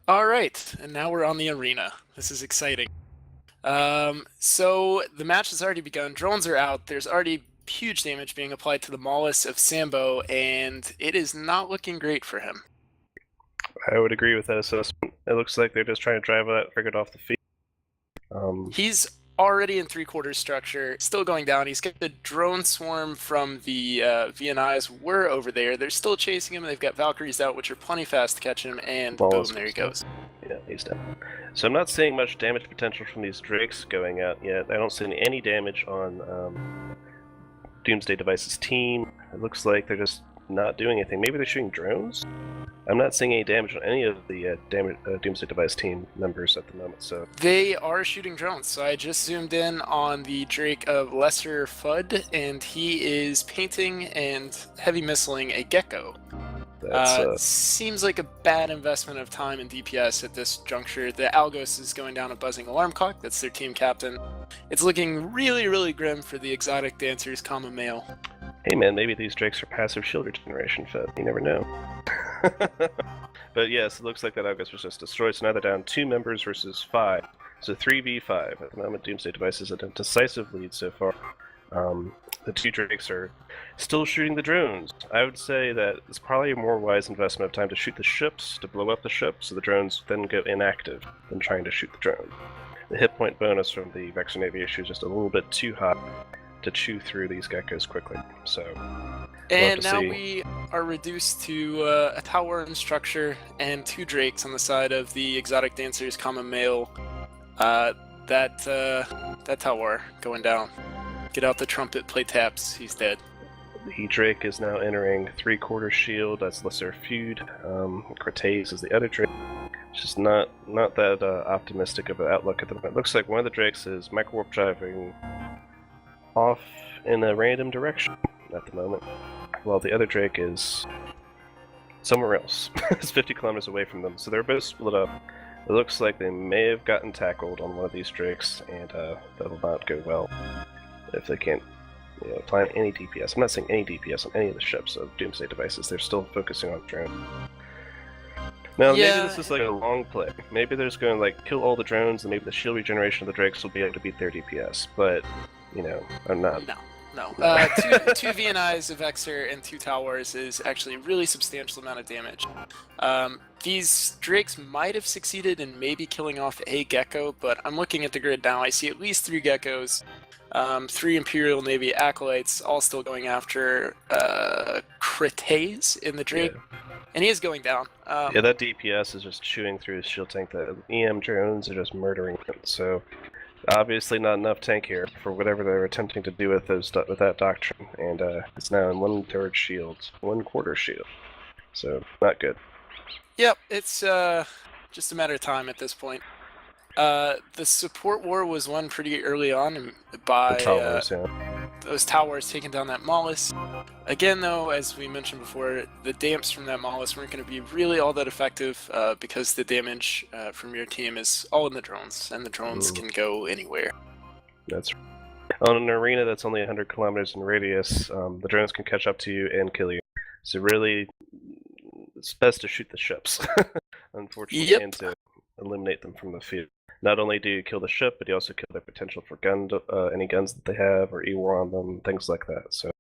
All right, and now we're on the arena. This is exciting. So the match has already begun. Drones are out. There's already huge damage being applied to the Mollis of Sambo, and it is not looking great for him. I would agree with that assessment. It looks like they're just trying to drive that frigate off the field. He's already in three-quarter structure, still going down. He's got the drone swarm from the VNIs were over there. They're still chasing him. They've got Valkyries out, which are plenty fast to catch him, and boom, there he goes. Yeah, he's dead. So I'm not seeing much damage potential from these Drakes going out yet. I don't see any damage on Doomsday Devices' team. It looks like they're just not doing anything. Maybe they're shooting drones? I'm not seeing any damage on any of the Doomsday Device team members at the moment. So they are shooting drones. So I just zoomed in on the Drake of Lesser Fudd, and he is painting and heavy missiling a gecko. Seems like a bad investment of time and DPS at this juncture. The Algos is going down a buzzing alarm clock. That's their team captain. It's looking really, really grim for the exotic dancers, common male. Hey man, maybe these Drakes are passive shield regeneration fed. You never know. But yes, it looks like that Algos was just destroyed, so now they're down 2 members versus 5. So 3v5. At the moment, Doomsday Devices at a decisive lead so far. The 2 Drakes are still shooting the drones. I would say that it's probably a more wise investment of time to shoot the ships, to blow up the ships, so the drones then go inactive than trying to shoot the drone. The hit point bonus from the Vexor Navy issue is just a little bit too high to chew through these geckos quickly. So, and now we are reduced to a tower and structure and 2 Drakes on the side of the exotic dancers, common male. That tower going down. Get out the trumpet, play taps. He's dead. The Drake is now entering 3/4 shield. That's Lesser Feud. Cretace is the other Drake. It's just not that optimistic of an outlook at the moment. It looks like one of the Drakes is microwarp driving off in a random direction at the moment, while the other Drake is somewhere else. It's 50 kilometers away from them, so they're both split up. It looks like they may have gotten tackled on one of these Drakes, and that'll not go well if they can't apply any DPS. I'm not saying any DPS on any of the ships of Doomsday Devices. They're still focusing on drone. Now, maybe this is like a long play. Maybe they're just going to like kill all the drones, and maybe the shield regeneration of the Drakes will be able to beat their DPS. But I'm not. No. Two VNIs of Vexor and 2 towers is actually a really substantial amount of damage. These Drakes might have succeeded in maybe killing off a Gecko, but I'm looking at the grid now. I see at least 3 Geckos, 3 Imperial Navy Acolytes, all still going after Cretace in the Drake, and he is going down. Yeah, that DPS is just chewing through his shield tank. The EM drones are just murdering him, so obviously not enough tank here for whatever they're attempting to do with that doctrine, and it's now in 1/3 shield, 1/4 shield, so not good. Yep, it's just a matter of time at this point. The support war was won pretty early on by those towers taking down that Mollis. Again, though, as we mentioned before, the damps from that Mollis weren't going to be really all that effective because the damage from your team is all in the drones, and the drones can go anywhere. That's right. On an arena that's only 100 kilometers in radius, the drones can catch up to you and kill you. So really, it's best to shoot the ships, unfortunately, and to eliminate them from the field. Not only do you kill the ship, but you also kill their potential for any guns that they have, or E-War on them, things like that. So,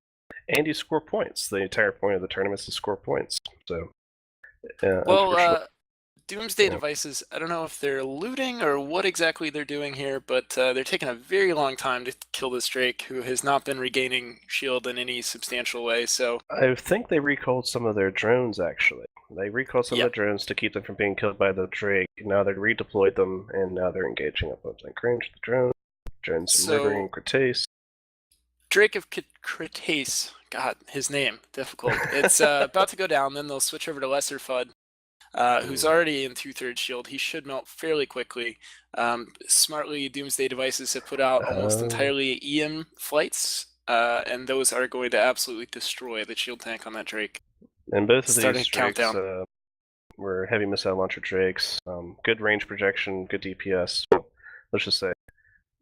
and you score points. The entire point of the tournament is to score points. So, Doomsday Devices, I don't know if they're looting or what exactly they're doing here, but they're taking a very long time to kill this Drake, who has not been regaining shield in any substantial way. So I think they recalled some of their drones, actually. They recalled some of the drones to keep them from being killed by the Drake. Now they redeployed them, and now they're engaging up point blank range the drones. Drones are murdering Cretace. Drake of Cretace, God, his name, difficult. It's about to go down, then they'll switch over to Lesser Fudd, who's already in 2/3 shield. He should melt fairly quickly. Smartly, Doomsday Devices have put out almost entirely EM flights, and those are going to absolutely destroy the shield tank on that Drake. And both of these Drakes, were heavy missile launcher drakes, good range projection, good DPS. Let's just say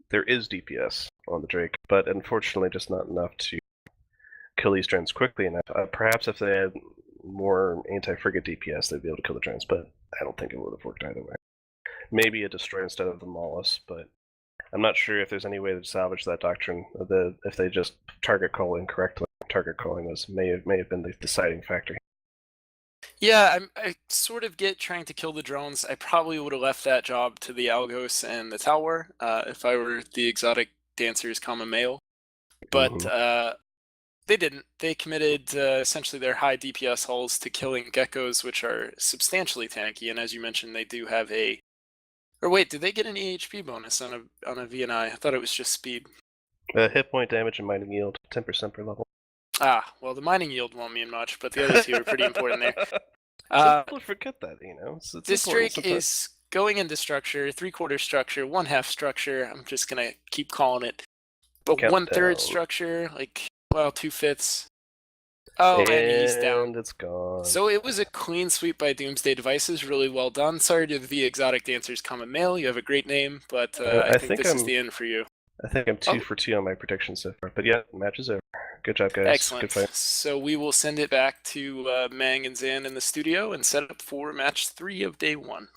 there is DPS on the Drake, but unfortunately just not enough to kill these drones quickly enough. Perhaps if they had more anti-frigate DPS, they'd be able to kill the drones, but I don't think it would have worked either way. Maybe a destroy instead of the Maulus, but I'm not sure if there's any way to salvage that doctrine. If they just target call incorrectly, target calling may have been the deciding factor. Yeah, I sort of get trying to kill the drones. I probably would have left that job to the Algos and the Tower if I were the exotic dancers, male. But they didn't. They committed essentially their high DPS hulls to killing geckos, which are substantially tanky. And as you mentioned, they do have a. Or wait, did they get an EHP bonus on a VNI? I thought it was just speed. Hit point damage and mining yield, 10% per level. Ah, well, the mining yield won't mean much, but the other two are pretty important there. Some people forget that, it's this Drake is going into structure, 3/4 structure, 1/2 structure. I'm just gonna keep calling it, but 1/3 structure, 2/5. Oh, and he's down. It's gone. So it was a clean sweep by Doomsday Devices. Really well done. Sorry to the exotic dancers, male. You have a great name, but I think this is the end for you. I think I'm 2 for 2 on my predictions so far. But yeah, match is over. Good job, guys. Excellent. Good fight. So we will send it back to Mang and Zan in the studio and set up for match 3 of day 1.